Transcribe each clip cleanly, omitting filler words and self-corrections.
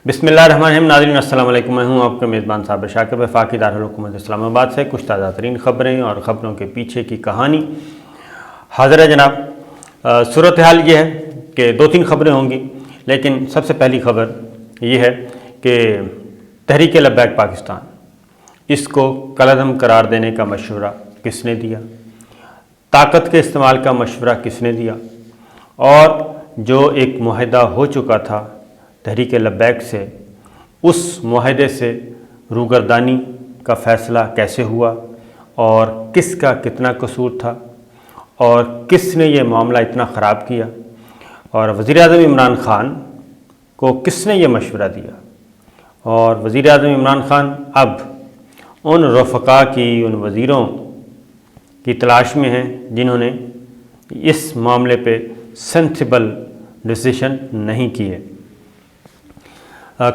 بسم اللہ الرحمن الرحیم۔ ناظرین السلام علیکم، میں ہوں آپ کا میزبان صابر شاکر وفاقی دارالحکومت اسلام آباد سے کچھ تازہ ترین خبریں اور خبروں کے پیچھے کی کہانی حاضر ہے جناب۔ صورتحال یہ ہے کہ 2-3 خبریں ہوں گی، لیکن سب سے پہلی خبر یہ ہے کہ تحریک لبیک پاکستان، اس کو کالعدم قرار دینے کا مشورہ کس نے دیا، طاقت کے استعمال کا مشورہ کس نے دیا، اور جو ایک معاہدہ ہو چکا تھا تحریک لبیک سے، اس معاہدے سے روگردانی کا فیصلہ کیسے ہوا اور کس کا کتنا قصور تھا اور کس نے یہ معاملہ اتنا خراب کیا، اور وزیراعظم عمران خان کو کس نے یہ مشورہ دیا، اور وزیراعظم عمران خان اب ان رفقا کی، ان وزیروں کی تلاش میں ہیں جنہوں نے اس معاملے پہ سینسیبل ڈیسیشن نہیں کیے۔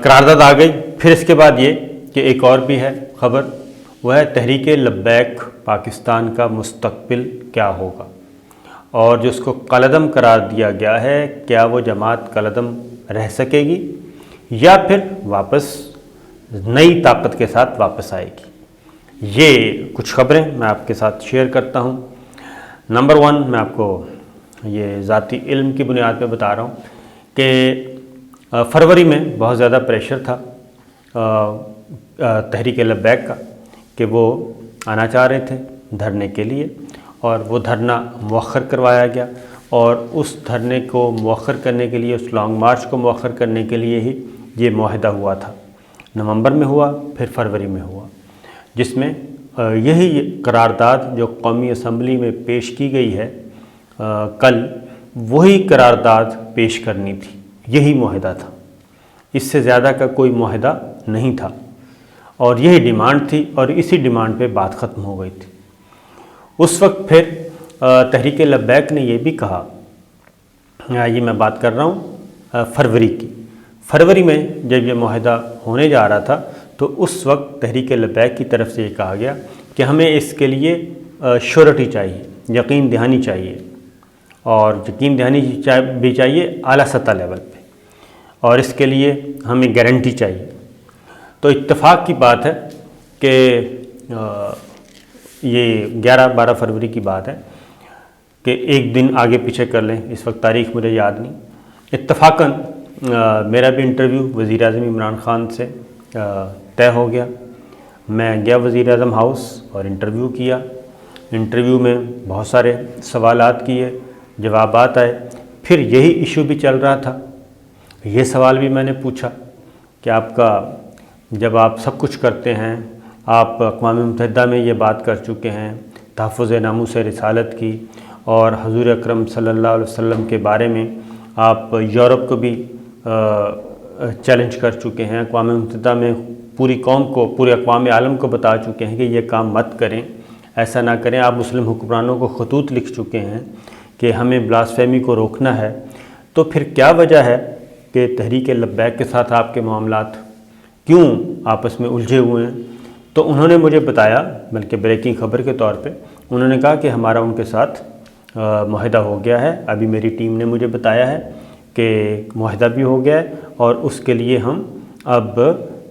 قرارداد آ گئی۔ پھر اس کے بعد یہ کہ ایک اور بھی ہے خبر، وہ ہے تحریک لبیک پاکستان کا مستقبل کیا ہوگا، اور جو اس کو کالعدم قرار دیا گیا ہے، کیا وہ جماعت کالعدم رہ سکے گی یا پھر واپس نئی طاقت کے ساتھ واپس آئے گی۔ یہ کچھ خبریں میں آپ کے ساتھ شیئر کرتا ہوں۔ نمبر 1، میں آپ کو یہ ذاتی علم کی بنیاد پہ بتا رہا ہوں کہ فروری میں بہت زیادہ پریشر تھا تحریک لبیک کا کہ وہ آنا چاہ رہے تھے دھرنے کے لیے، اور وہ دھرنا مؤخر کروایا گیا، اور اس دھرنے کو مؤخر کرنے کے لیے، اس لانگ مارچ کو مؤخر کرنے کے لیے ہی یہ معاہدہ ہوا تھا۔ نومبر میں ہوا، پھر فروری میں ہوا، جس میں یہی قرارداد جو قومی اسمبلی میں پیش کی گئی ہے کل، وہی قرارداد پیش کرنی تھی، یہی معاہدہ تھا، اس سے زیادہ کا کوئی معاہدہ نہیں تھا، اور یہی ڈیمانڈ تھی، اور اسی ڈیمانڈ پہ بات ختم ہو گئی تھی۔ اس وقت پھر تحریک لبیک نے یہ بھی کہا، یہ میں بات کر رہا ہوں فروری کی، فروری میں جب یہ معاہدہ ہونے جا رہا تھا تو اس وقت تحریک لبیک کی طرف سے یہ کہا گیا کہ ہمیں اس کے لیے شورٹی چاہیے، یقین دہانی چاہیے، اور یقین دہانی بھی چاہیے اعلیٰ سطح لیول پہ، اور اس کے لیے ہمیں گارنٹی چاہیے۔ تو اتفاق کی بات ہے کہ یہ 11-12 فروری کی بات ہے کہ ایک دن آگے پیچھے کر لیں، اس وقت تاریخ مجھے یاد نہیں، اتفاقاً میرا بھی انٹرویو وزیر اعظم عمران خان سے طے ہو گیا۔ میں گیا وزیر اعظم ہاؤس اور انٹرویو کیا۔ انٹرویو میں بہت سارے سوالات کیے، جوابات آئے، پھر یہی ایشو بھی چل رہا تھا۔ یہ سوال بھی میں نے پوچھا کہ آپ کا، جب آپ سب کچھ کرتے ہیں، آپ اقوام متحدہ میں یہ بات کر چکے ہیں تحفظ ناموس رسالت کی، اور حضور اکرم صلی اللہ علیہ وسلم کے بارے میں آپ یورپ کو بھی چیلنج کر چکے ہیں، اقوام متحدہ میں پوری قوم کو، پورے اقوام عالم کو بتا چکے ہیں کہ یہ کام مت کریں، ایسا نہ کریں، آپ مسلم حکمرانوں کو خطوط لکھ چکے ہیں کہ ہمیں بلاسفیمی کو روکنا ہے، تو پھر کیا وجہ ہے کہ تحریک لبیک کے ساتھ آپ کے معاملات کیوں آپس میں الجھے ہوئے ہیں؟ تو انہوں نے مجھے بتایا، بلکہ بریکنگ خبر کے طور پہ انہوں نے کہا کہ ہمارا ان کے ساتھ معاہدہ ہو گیا ہے، ابھی میری ٹیم نے مجھے بتایا ہے کہ معاہدہ بھی ہو گیا ہے، اور اس کے لیے ہم اب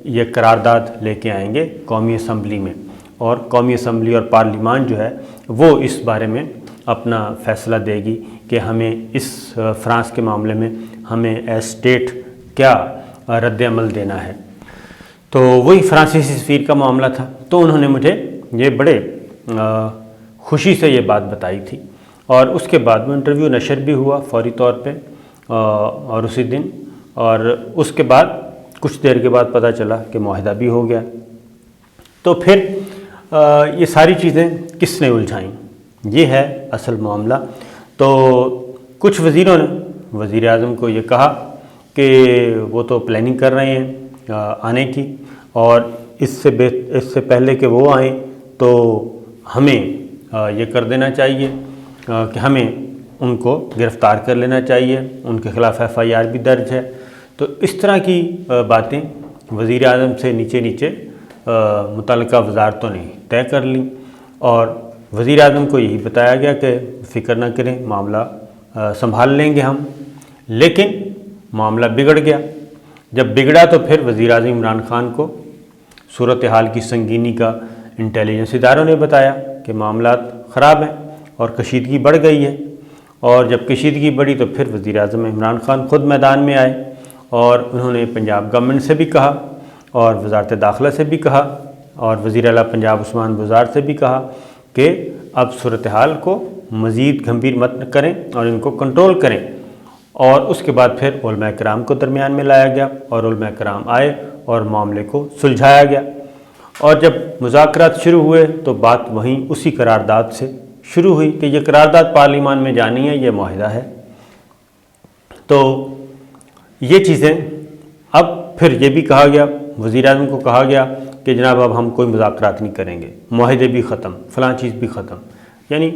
یہ قرارداد لے کے آئیں گے قومی اسمبلی میں، اور قومی اسمبلی اور پارلیمان جو ہے وہ اس بارے میں اپنا فیصلہ دے گی کہ ہمیں اس فرانس کے معاملے میں ہمیں ایز اسٹیٹ کیا رد عمل دینا ہے۔ تو وہی فرانسیسی سفیر کا معاملہ تھا۔ تو انہوں نے مجھے یہ بڑے خوشی سے یہ بات بتائی تھی، اور اس کے بعد وہ انٹرویو نشر بھی ہوا فوری طور پہ، اور اسی دن، اور اس کے بعد کچھ دیر کے بعد پتہ چلا کہ معاہدہ بھی ہو گیا۔ تو پھر یہ ساری چیزیں کس نے الجھائیں، یہ ہے اصل معاملہ۔ تو کچھ وزیروں نے وزیر اعظم کو یہ کہا کہ وہ تو پلاننگ کر رہے ہیں آنے کی، اور اس سے پہلے کہ وہ آئیں تو ہمیں یہ کر دینا چاہیے کہ ہمیں ان کو گرفتار کر لینا چاہیے، ان کے خلاف FIR بھی درج ہے۔ تو اس طرح کی باتیں وزیر اعظم سے نیچے نیچے متعلقہ وزارتوں نے طے کر لیں، اور وزیر اعظم کو یہی بتایا گیا کہ فکر نہ کریں، معاملہ سنبھال لیں گے ہم۔ لیکن معاملہ بگڑ گیا۔ جب بگڑا تو پھر وزیر اعظم عمران خان کو صورتحال کی سنگینی کا انٹیلیجنس اداروں نے بتایا کہ معاملات خراب ہیں اور کشیدگی بڑھ گئی ہے، اور جب کشیدگی بڑھی تو پھر وزیر اعظم عمران خان خود میدان میں آئے اور انہوں نے پنجاب گورنمنٹ سے بھی کہا اور وزارت داخلہ سے بھی کہا اور وزیر اعلیٰ پنجاب عثمان بزدار سے بھی کہا کہ اب صورتحال کو مزید گھمبیر مت کریں اور ان کو کنٹرول کریں، اور اس کے بعد پھر علماء کرام کو درمیان میں لایا گیا اور علماء کرام آئے اور معاملے کو سلجھایا گیا، اور جب مذاکرات شروع ہوئے تو بات وہیں اسی قرارداد سے شروع ہوئی کہ یہ قرارداد پارلیمان میں جانی ہے، یہ معاہدہ ہے۔ تو یہ چیزیں اب پھر یہ بھی کہا گیا، وزیر اعظم کو کہا گیا کہ جناب اب ہم کوئی مذاکرات نہیں کریں گے، معاہدے بھی ختم، فلاں چیز بھی ختم، یعنی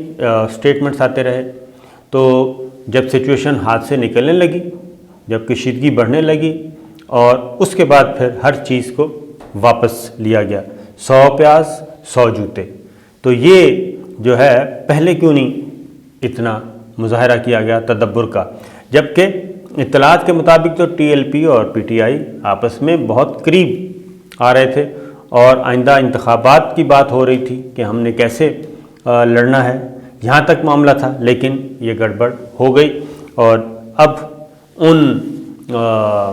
سٹیٹمنٹس آتے رہے۔ تو جب سچویشن ہاتھ سے نکلنے لگی، جب کشیدگی بڑھنے لگی، اور اس کے بعد پھر ہر چیز کو واپس لیا گیا، 100 پیاز 100 جوتے۔ تو یہ جو ہے پہلے کیوں نہیں اتنا مظاہرہ کیا گیا تدبر کا، جبکہ اطلاعات کے مطابق تو ٹی ایل پی اور پی ٹی آئی آپس میں بہت قریب آ رہے تھے اور آئندہ انتخابات کی بات ہو رہی تھی کہ ہم نے کیسے لڑنا ہے، یہاں تک معاملہ تھا، لیکن یہ گڑبڑ ہو گئی اور اب ان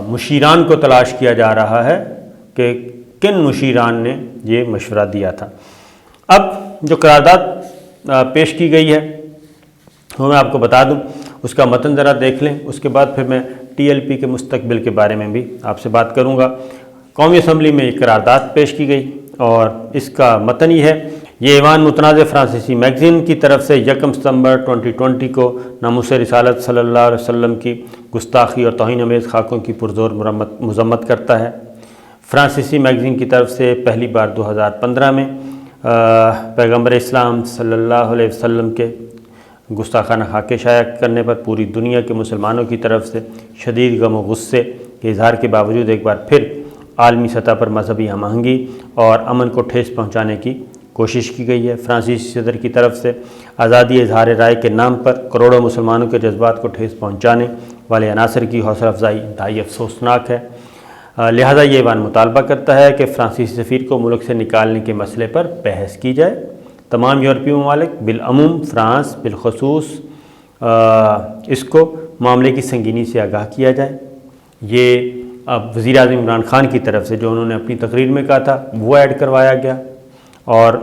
مشیران کو تلاش کیا جا رہا ہے کہ کن مشیران نے یہ مشورہ دیا تھا۔ اب جو قرارداد پیش کی گئی ہے وہ میں آپ کو بتا دوں، اس کا متن ذرا دیکھ لیں، اس کے بعد پھر میں ٹی ایل پی کے مستقبل کے بارے میں بھی آپ سے بات کروں گا۔ قومی اسمبلی میں ایک قرارداد پیش کی گئی اور اس کا متن یہ ہے: یہ ایوان متنازع فرانسیسی میگزین کی طرف سے 1 ستمبر 2020 کو ناموس رسالت صلی اللہ علیہ وسلم کی گستاخی اور توہین آمیز خاکوں کی پرزور مذمت کرتا ہے۔ فرانسیسی میگزین کی طرف سے پہلی بار 2015 میں پیغمبر اسلام صلی اللہ علیہ وسلم کے گستاخانہ خاکے شائع کرنے پر پوری دنیا کے مسلمانوں کی طرف سے شدید غم و غصے کے اظہار کے باوجود ایک بار پھر عالمی سطح پر مذہبی ہم آہنگی اور امن کو ٹھیس پہنچانے کی کوشش کی گئی ہے۔ فرانسیسی صدر کی طرف سے آزادی اظہار رائے کے نام پر کروڑوں مسلمانوں کے جذبات کو ٹھیس پہنچانے والے عناصر کی حوصلہ افزائی انتہائی افسوسناک ہے۔ لہذا یہ ایوان مطالبہ کرتا ہے کہ فرانسیسی سفیر کو ملک سے نکالنے کے مسئلے پر بحث کی جائے۔ تمام یورپی ممالک بالعموم فرانس بالخصوص اس کو معاملے کی سنگینی سے آگاہ کیا جائے۔ یہ اب وزیر اعظم عمران خان کی طرف سے جو انہوں نے اپنی تقریر میں کہا تھا وہ ایڈ کروایا گیا، اور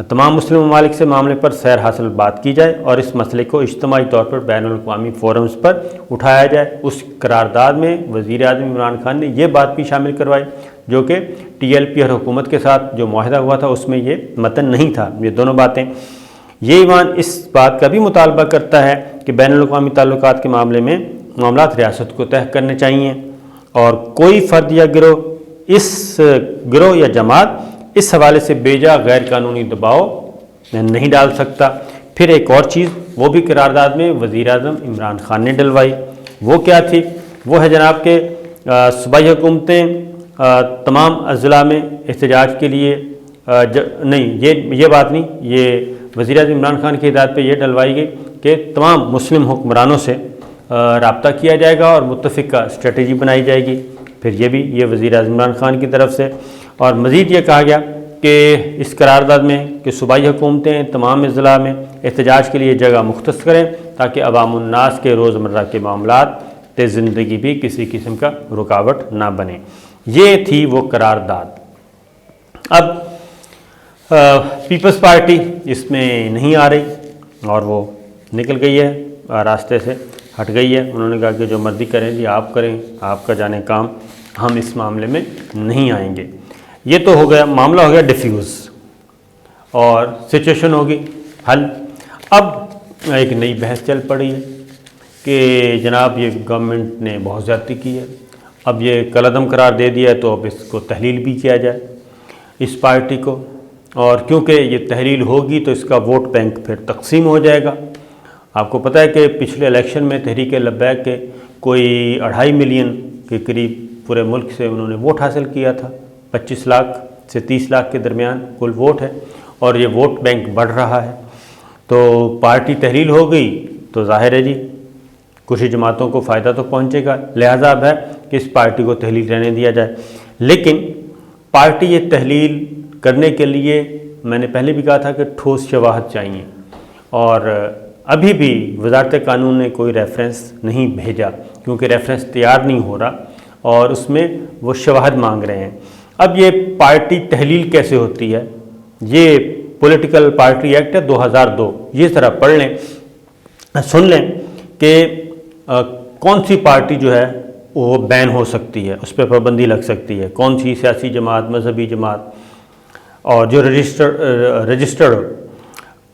تمام مسلم ممالک سے معاملے پر سیر حاصل بات کی جائے اور اس مسئلے کو اجتماعی طور پر بین الاقوامی فورمز پر اٹھایا جائے۔ اس قرارداد میں وزیر اعظم عمران خان نے یہ بات بھی شامل کروائی جو کہ ٹی ایل پی اور حکومت کے ساتھ جو معاہدہ ہوا تھا اس میں یہ متن نہیں تھا۔ یہ دونوں باتیں، یہ ایوان اس بات کا بھی مطالبہ کرتا ہے کہ بین الاقوامی تعلقات کے معاملے میں معاملات ریاست کو طے کرنے چاہیے اور کوئی فرد یا گروہ یا جماعت اس حوالے سے بیجا غیر قانونی دباؤ نہیں ڈال سکتا۔ پھر ایک اور چیز وہ بھی قرارداد میں وزیر اعظم عمران خان نے ڈلوائی، وہ کیا تھی؟ وہ ہے جناب کہ صوبائی حکومتیں تمام اضلاع میں احتجاج کے لیے نہیں، یہ بات نہیں، یہ وزیر اعظم عمران خان کی ہدایت پہ یہ ڈلوائی گئی کہ تمام مسلم حکمرانوں سے رابطہ کیا جائے گا اور متفقہ اسٹریٹجی بنائی جائے گی۔ پھر یہ بھی یہ وزیر اعظم عمران خان کی طرف سے، اور مزید یہ کہا گیا کہ اس قرارداد میں کہ صوبائی حکومتیں تمام اضلاع میں احتجاج کے لیے جگہ مختص کریں تاکہ عوام الناس کے روزمرہ کے معاملات زندگی بھی کسی قسم کا رکاوٹ نہ بنے۔ یہ تھی وہ قرارداد۔ اب پیپلز پارٹی اس میں نہیں آ رہی اور وہ نکل گئی ہے، راستے سے ہٹ گئی ہے۔ انہوں نے کہا کہ جو مرضی کریں جی آپ کریں، آپ کا جانے کام، ہم اس معاملے میں نہیں آئیں گے۔ یہ تو ہو گیا، معاملہ ہو گیا ڈیفیوز اور سچویشن ہوگی حل۔ اب ایک نئی بحث چل پڑی ہے کہ جناب یہ گورنمنٹ نے بہت زیادتی کی ہے، اب یہ کالعدم قرار دے دیا ہے تو اب اس کو تحلیل بھی کیا جائے اس پارٹی کو، اور کیونکہ یہ تحلیل ہوگی تو اس کا ووٹ بینک پھر تقسیم ہو جائے گا۔ آپ کو پتہ ہے کہ پچھلے الیکشن میں تحریک لبیک کے کوئی 2.5 ملین کے قریب پورے ملک سے انہوں نے ووٹ حاصل کیا تھا، 25 لاکھ سے 30 لاکھ کے درمیان کل ووٹ ہے، اور یہ ووٹ بینک بڑھ رہا ہے۔ تو پارٹی تحلیل ہو گئی تو ظاہر ہے جی کچھ جماعتوں کو فائدہ تو پہنچے گا، لہذا اب ہے کہ اس پارٹی کو تحلیل رہنے دیا جائے، لیکن پارٹی یہ تحلیل کرنے کے لیے میں نے پہلے بھی کہا تھا کہ ٹھوس شواہد چاہیے، اور ابھی بھی وزارت قانون نے کوئی ریفرنس نہیں بھیجا، کیونکہ ریفرنس تیار نہیں ہو رہا اور اس میں وہ شواہد مانگ رہے ہیں۔ اب یہ پارٹی تحلیل کیسے ہوتی ہے؟ یہ پولیٹیکل پارٹی ایکٹ ہے 2002، یہ ذرا پڑھ لیں، سن لیں کہ کون سی پارٹی جو ہے وہ بین ہو سکتی ہے، اس پہ پابندی لگ سکتی ہے، کون سی سیاسی جماعت، مذہبی جماعت، اور جو رجسٹرڈ ہو۔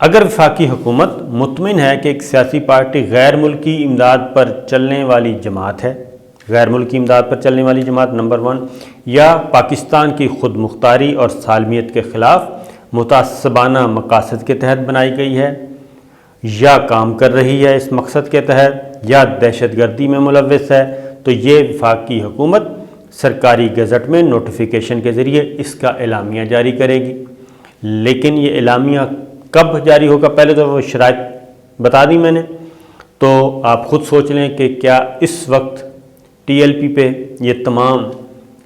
اگر وفاقی حکومت مطمئن ہے کہ ایک سیاسی پارٹی غیر ملکی امداد پر چلنے والی جماعت ہے، غیر ملکی امداد پر چلنے والی جماعت نمبر 1، یا پاکستان کی خود مختاری اور سالمیت کے خلاف متعصبانہ مقاصد کے تحت بنائی گئی ہے، یا کام کر رہی ہے اس مقصد کے تحت، یا دہشت گردی میں ملوث ہے، تو یہ وفاقی حکومت سرکاری گزٹ میں نوٹیفیکیشن کے ذریعے اس کا اعلامیہ جاری کرے گی۔ لیکن یہ اعلامیہ کب جاری ہوگا؟ پہلے تو وہ شرائط بتا دی میں نے، تو آپ خود سوچ لیں کہ کیا اس وقت ٹی ایل پی پہ یہ تمام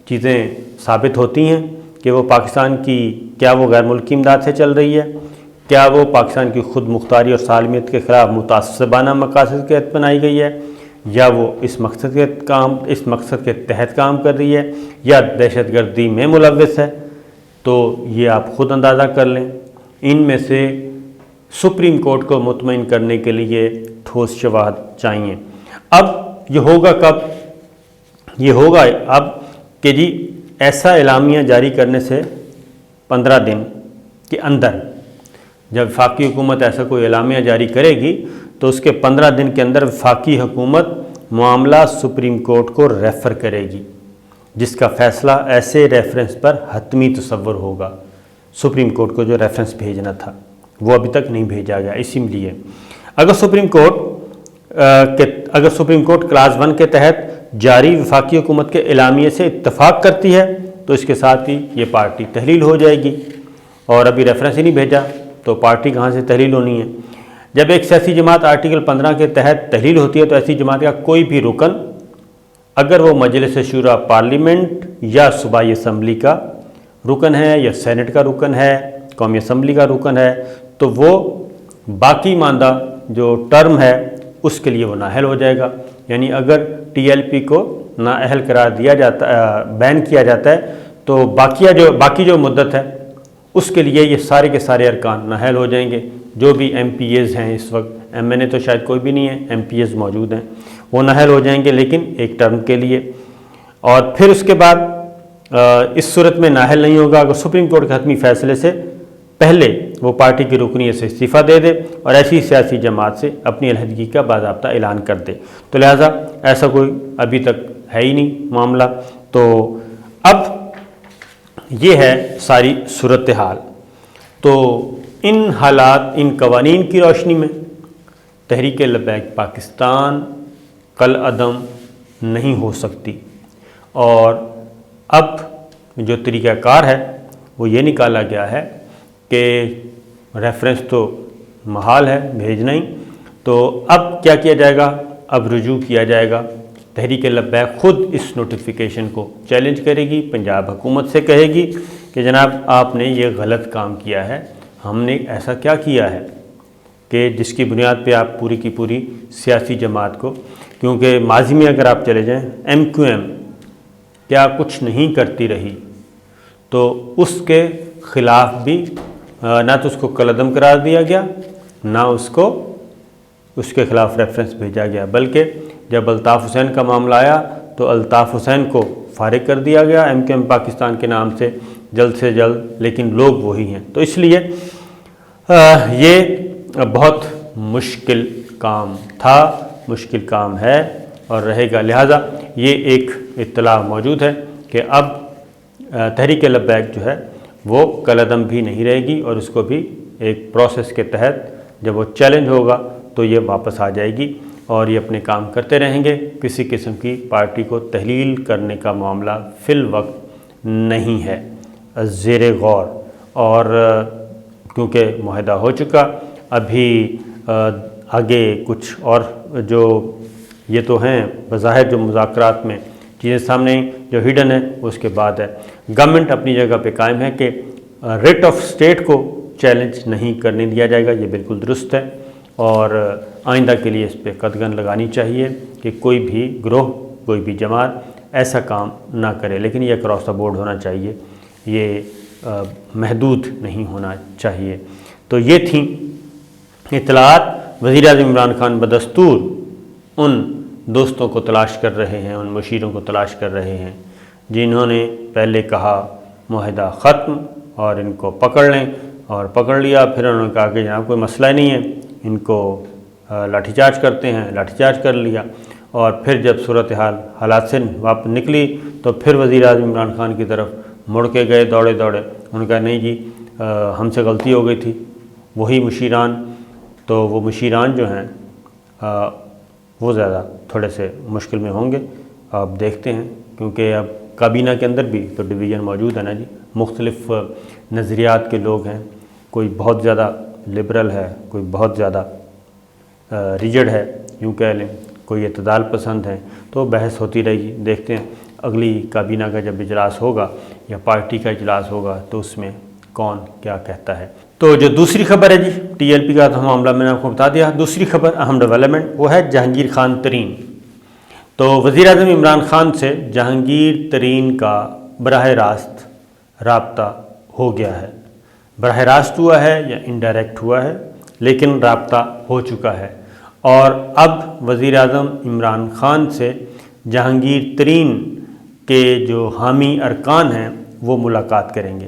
چیزیں ثابت ہوتی ہیں کہ وہ پاکستان کی، کیا وہ غیر ملکی امداد سے چل رہی ہے، کیا وہ پاکستان کی خود مختاری اور سالمیت کے خلاف متعصبانہ مقاصد کے تحت بنائی گئی ہے، یا وہ اس مقصد کے تحت کام کر رہی ہے، یا دہشت گردی میں ملوث ہے؟ تو یہ آپ خود اندازہ کر لیں۔ ان میں سے سپریم کورٹ کو مطمئن کرنے کے لیے ٹھوس شواہد چاہیے۔ اب یہ ہوگا کب؟ یہ ہوگا اب کہ جی ایسا اعلامیہ جاری کرنے سے 15 دن کے اندر، جب وفاقی حکومت ایسا کوئی اعلامیہ جاری کرے گی تو اس کے 15 دن کے اندر وفاقی حکومت معاملہ سپریم کورٹ کو ریفر کرے گی، جس کا فیصلہ ایسے ریفرنس پر حتمی تصور ہوگا۔ سپریم کورٹ کو جو ریفرنس بھیجنا تھا وہ ابھی تک نہیں بھیجا گیا، اسی لیے اگر سپریم کورٹ کلاس 1 کے تحت جاری وفاقی حکومت کے اعلامیے سے اتفاق کرتی ہے تو اس کے ساتھ ہی یہ پارٹی تحلیل ہو جائے گی، اور ابھی ریفرنس ہی نہیں بھیجا تو پارٹی کہاں سے تحلیل ہونی ہے؟ جب ایک سیاسی جماعت آرٹیکل 15 کے تحت تحلیل ہوتی ہے تو ایسی جماعت کا کوئی بھی رکن، اگر وہ مجلس شورا پارلیمنٹ یا صوبائی اسمبلی کا رکن ہے، یا سینٹ کا رکن ہے، قومی اسمبلی کا رکن ہے، تو وہ باقی ماندہ جو ٹرم ہے اس کے لیے وہ نااہل ہو جائے گا۔ یعنی اگر ٹی ایل پی کو نااہل قرار دیا جاتا، بین کیا جاتا ہے، تو باقی جو مدت ہے اس کے لیے یہ سارے کے سارے ارکان نااہل ہو جائیں گے۔ جو بھی ایم پی ایز ہیں اس وقت، ایم این اے تو شاید کوئی بھی نہیں ہے، ایم پی ایز موجود ہیں، وہ نااہل ہو جائیں گے، لیکن ایک ٹرم کے لیے۔ اور پھر اس کے بعد اس صورت میں نااہل نہیں ہوگا اگر سپریم کورٹ کے حتمی فیصلے سے پہلے وہ پارٹی کی رکنیت سے استعفیٰ دے دے اور ایسی سیاسی جماعت سے اپنی علیحدگی کا باضابطہ اعلان کر دے۔ تو لہٰذا ایسا کوئی ابھی تک ہے ہی نہیں معاملہ۔ تو اب یہ ہے ساری صورتحال۔ تو ان حالات، ان قوانین کی روشنی میں تحریک لبیک پاکستان کالعدم نہیں ہو سکتی، اور اب جو طریقہ کار ہے وہ یہ نکالا گیا ہے کہ ریفرنس تو محال ہے بھیجنا ہی، تو اب کیا کیا جائے گا؟ اب رجوع کیا جائے گا۔ تحریک لبیک خود اس نوٹیفیکیشن کو چیلنج کرے گی، پنجاب حکومت سے کہے گی کہ جناب آپ نے یہ غلط کام کیا ہے، ہم نے ایسا کیا کیا ہے کہ جس کی بنیاد پہ آپ پوری کی پوری سیاسی جماعت کو، کیونکہ ماضی میں اگر آپ چلے جائیں ایم کیو ایم کیا کچھ نہیں کرتی رہی، تو اس کے خلاف بھی نہ تو اس کو کالعدم قرار دیا گیا، نہ اس کے خلاف ریفرنس بھیجا گیا، بلکہ جب الطاف حسین کا معاملہ آیا تو الطاف حسین کو فارغ کر دیا گیا ایم کیو ایم پاکستان کے نام سے جلد سے جلد، لیکن لوگ وہی ہیں۔ تو اس لیے یہ بہت مشکل کام تھا، مشکل کام ہے اور رہے گا۔ لہٰذا یہ ایک اطلاع موجود ہے کہ اب تحریک لبیک جو ہے وہ کالعدم بھی نہیں رہے گی، اور اس کو بھی ایک پروسیس کے تحت جب وہ چیلنج ہوگا تو یہ واپس آ جائے گی اور یہ اپنے کام کرتے رہیں گے۔ کسی قسم کی پارٹی کو تحلیل کرنے کا معاملہ فی الوقت نہیں ہے زیر غور، اور کیونکہ معاہدہ ہو چکا، ابھی آگے کچھ اور جو یہ تو ہیں بظاہر جو مذاکرات میں چیزیں سامنے آئیں جو ہڈن ہے اس کے بعد ہے۔ گورنمنٹ اپنی جگہ پہ قائم ہے کہ ریٹ آف اسٹیٹ کو چیلنج نہیں کرنے دیا جائے گا، یہ بالکل درست ہے، اور آئندہ کے لیے اس پہ قدغن لگانی چاہیے کہ کوئی بھی گروہ، کوئی بھی جماعت ایسا کام نہ کرے، لیکن یہ اکراس دا بورڈ ہونا چاہیے، یہ محدود نہیں ہونا چاہیے۔ تو یہ تھیں اطلاعات۔ وزیر اعظم عمران خان بدستور ان دوستوں کو تلاش کر رہے ہیں، ان مشیروں کو تلاش کر رہے ہیں جنہوں نے پہلے کہا معاہدہ ختم اور ان کو پکڑ لیں، اور پکڑ لیا، پھر انہوں نے کہا کہ جناب کوئی مسئلہ نہیں ہے، ان کو لاٹھی چارج کرتے ہیں، لاٹھی چارج کر لیا، اور پھر جب حالات سے واپس نکلی تو پھر وزیر اعظم عمران خان کی طرف مڑ کے گئے دوڑے، انہوں نے کہا نہیں جی ہم سے غلطی ہو گئی تھی۔ وہی مشیران، تو وہ مشیران جو ہیں وہ زیادہ تھوڑے سے مشکل میں ہوں گے، اب دیکھتے ہیں، کیونکہ اب کابینہ کے اندر بھی تو ڈویژن موجود ہے نا جی، مختلف نظریات کے لوگ ہیں، کوئی بہت زیادہ لبرل ہے، کوئی بہت زیادہ ریجڈ ہے، یوں کہہ لیں، کوئی اعتدال پسند ہے، تو بحث ہوتی رہے گی۔ دیکھتے ہیں اگلی کابینہ کا جب اجلاس ہوگا یا پارٹی کا اجلاس ہوگا تو اس میں کون کیا کہتا ہے۔ تو جو دوسری خبر ہے جی، ٹی ایل پی کا تو معاملہ میں نے آپ کو بتا دیا۔ دوسری خبر اہم ڈیولپمنٹ وہ ہے جہانگیر خان ترین۔ تو وزیر اعظم عمران خان سے جہانگیر ترین کا براہ راست رابطہ ہو گیا ہے، براہ راست ہوا ہے یا انڈائریکٹ ہوا ہے، لیکن رابطہ ہو چکا ہے، اور اب وزیر اعظم عمران خان سے جہانگیر ترین کے جو حامی ارکان ہیں وہ ملاقات کریں گے،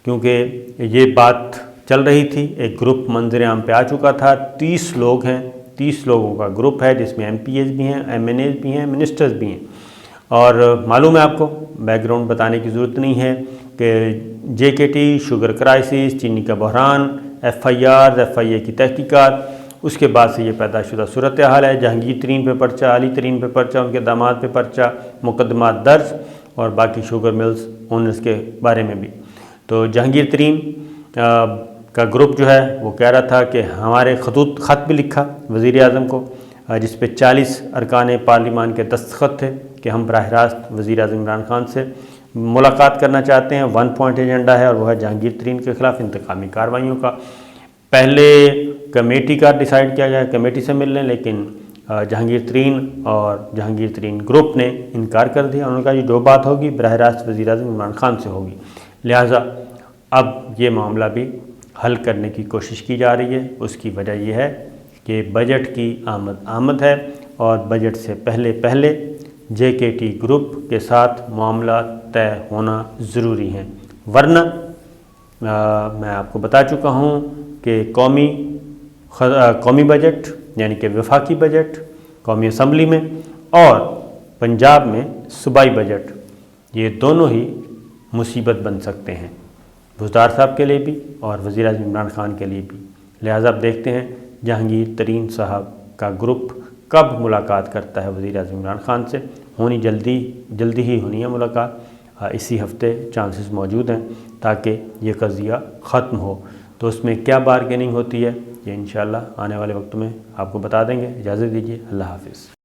کیونکہ یہ بات چل رہی تھی، ایک گروپ منظر عام پہ آ چکا تھا، 30 لوگ ہیں، 30 لوگوں کا گروپ ہے جس میں ایم پی ایز بھی ہیں، ایم این ایز بھی ہیں، منسٹرز بھی ہیں، اور معلوم ہے آپ کو، بیک گراؤنڈ بتانے کی ضرورت نہیں ہے کہ جے کے ٹی، شوگر کرائسس، چینی کا بحران، ایف آئی اے کی تحقیقات، اس کے بعد سے یہ پیدا شدہ صورتحال ہے۔ جہانگیر ترین پہ پرچہ، علی ترین پہ پرچہ، ان کے داماد پہ پرچہ، مقدمات درج، اور باقی شوگر ملز اونرز کے بارے میں بھی۔ تو جہانگیر ترین کا گروپ جو ہے وہ کہہ رہا تھا کہ ہمارے خط بھی لکھا وزیر اعظم کو، جس پہ 40 ارکان پارلیمان کے دستخط تھے کہ ہم براہ راست وزیر اعظم عمران خان سے ملاقات کرنا چاہتے ہیں۔ 1 پوائنٹ ایجنڈا ہے، اور وہ ہے جہانگیر ترین کے خلاف انتقامی کارروائیوں کا۔ پہلے کمیٹی کا ڈیسائیڈ کیا گیا، کمیٹی سے مل لیں، لیکن جہانگیر ترین اور جہانگیر ترین گروپ نے انکار کر دیا۔ انہوں نے کہا یہ جو بات ہوگی براہ راست وزیر اعظم عمران خان سے ہوگی، لہٰذا اب یہ معاملہ بھی حل کرنے کی کوشش کی جا رہی ہے۔ اس کی وجہ یہ ہے کہ بجٹ کی آمد ہے، اور بجٹ سے پہلے جے کے ٹی گروپ کے ساتھ معاملہ طے ہونا ضروری ہیں، ورنہ میں آپ کو بتا چکا ہوں کہ قومی بجٹ یعنی کہ وفاقی بجٹ قومی اسمبلی میں اور پنجاب میں صوبائی بجٹ، یہ دونوں ہی مصیبت بن سکتے ہیں، بزدار صاحب کے لیے بھی اور وزیر اعظم عمران خان کے لیے بھی۔ لہٰذا اب دیکھتے ہیں جہانگیر ترین صاحب کا گروپ کب ملاقات کرتا ہے وزیر اعظم عمران خان سے۔ جلدی ہی ہونی ہے ملاقات، اسی ہفتے چانسز موجود ہیں تاکہ یہ قضیہ ختم ہو۔ تو اس میں کیا بارگیننگ ہوتی ہے یہ انشاءاللہ آنے والے وقت میں آپ کو بتا دیں گے۔ اجازت دیجیے، اللہ حافظ۔